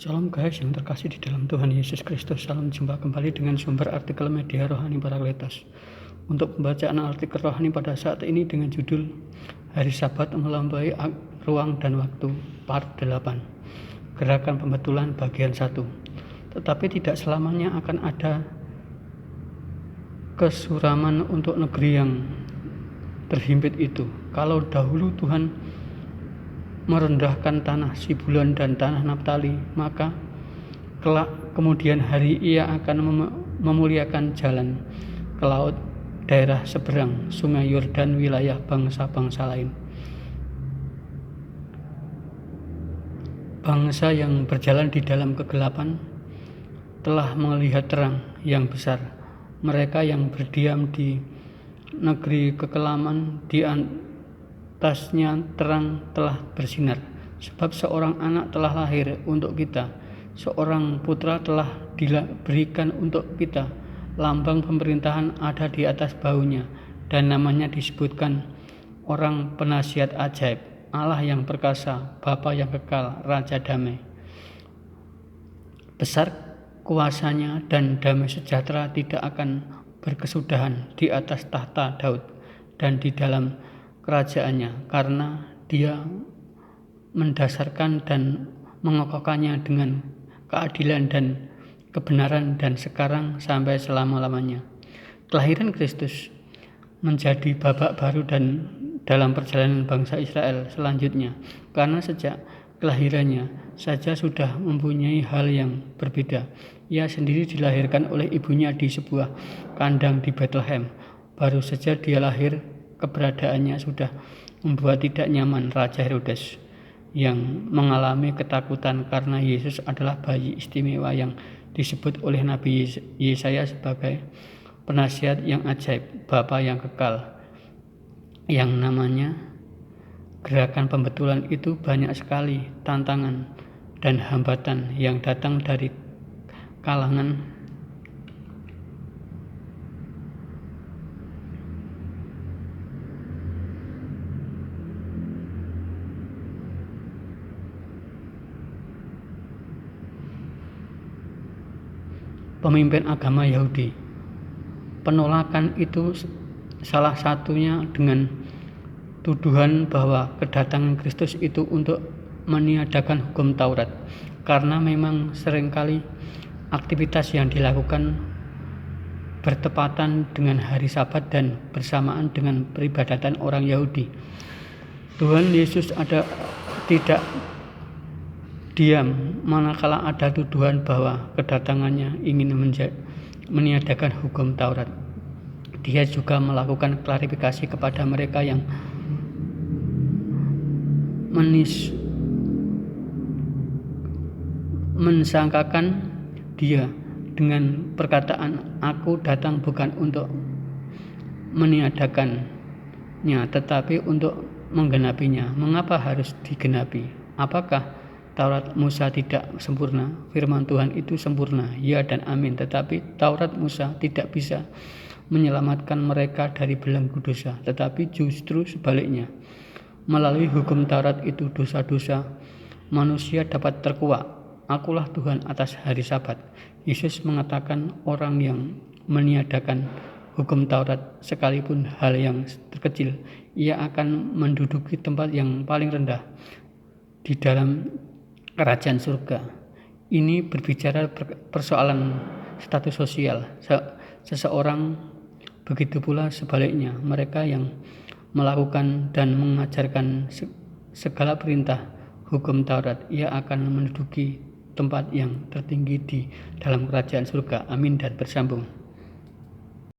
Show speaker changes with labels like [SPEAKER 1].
[SPEAKER 1] Salam guys yang terkasih di dalam Tuhan Yesus Kristus. Salam jumpa kembali dengan sumber artikel media rohani Parakletos. Untuk pembacaan artikel rohani pada saat ini dengan judul Hari Sabat Melampaui Ruang dan Waktu Part 8, Gerakan Pembetulan bagian 1. Tetapi tidak selamanya akan ada kesuraman untuk negeri yang terhimpit itu. Kalau dahulu Tuhan merendahkan tanah Sibulan dan tanah Naptali, maka kelak kemudian hari Ia akan memuliakan jalan ke laut, daerah seberang sungai Yordan, wilayah bangsa-bangsa lain. Bangsa yang berjalan di dalam kegelapan telah melihat terang yang besar. Mereka yang berdiam di negeri kekelaman, di atasnya terang telah bersinar. Sebab seorang anak telah lahir untuk kita, seorang putra telah diberikan untuk kita. Lambang pemerintahan ada di atas bahunya, dan namanya disebutkan Orang Penasihat Ajaib, Allah yang perkasa, Bapa yang kekal, Raja Damai. Besar kuasanya dan damai sejahtera tidak akan berkesudahan di atas tahta Daud dan di dalam kerajaannya, karena Dia mendasarkan dan mengokohkannya dengan keadilan dan kebenaran, dan sekarang sampai selama-lamanya. Kelahiran Kristus menjadi babak baru dan dalam perjalanan bangsa Israel selanjutnya, karena sejak kelahirannya saja sudah mempunyai hal yang berbeda. Ia sendiri dilahirkan oleh ibunya di sebuah kandang di Bethlehem. Baru saja dia lahir, keberadaannya sudah membuat tidak nyaman Raja Herodes, yang mengalami ketakutan karena Yesus adalah bayi istimewa yang disebut oleh Nabi Yesaya sebagai penasihat yang ajaib, Bapa yang kekal. Yang namanya gerakan pembetulan itu banyak sekali tantangan dan hambatan yang datang dari kalangan pemimpin agama Yahudi. Penolakan itu salah satunya dengan tuduhan bahwa kedatangan Kristus itu untuk meniadakan hukum Taurat, karena memang seringkali aktivitas yang dilakukan bertepatan dengan hari Sabat dan bersamaan dengan peribadatan orang Yahudi. Tuhan Yesus tidak diam manakala ada tuduhan bahwa kedatangannya ingin meniadakan hukum Taurat. Dia juga melakukan klarifikasi kepada mereka yang mensangkakan Dia dengan perkataan, "Aku datang bukan untuk meniadakannya, tetapi untuk menggenapinya." Mengapa harus digenapi? Apakah Taurat Musa tidak sempurna? Firman Tuhan itu sempurna, ya dan amin. Tetapi Taurat Musa tidak bisa menyelamatkan mereka dari belenggu dosa, tetapi justru sebaliknya. Melalui hukum Taurat itu dosa-dosa manusia dapat terkuak. Akulah Tuhan atas hari Sabat. Yesus mengatakan orang yang meniadakan hukum Taurat, sekalipun hal yang terkecil, ia akan menduduki tempat yang paling rendah di dalam kerajaan surga. Ini berbicara persoalan status sosial seseorang. Begitu pula sebaliknya, mereka yang melakukan dan mengajarkan segala perintah hukum Taurat, ia akan menduduki tempat yang tertinggi di dalam kerajaan surga. Amin dan bersambung.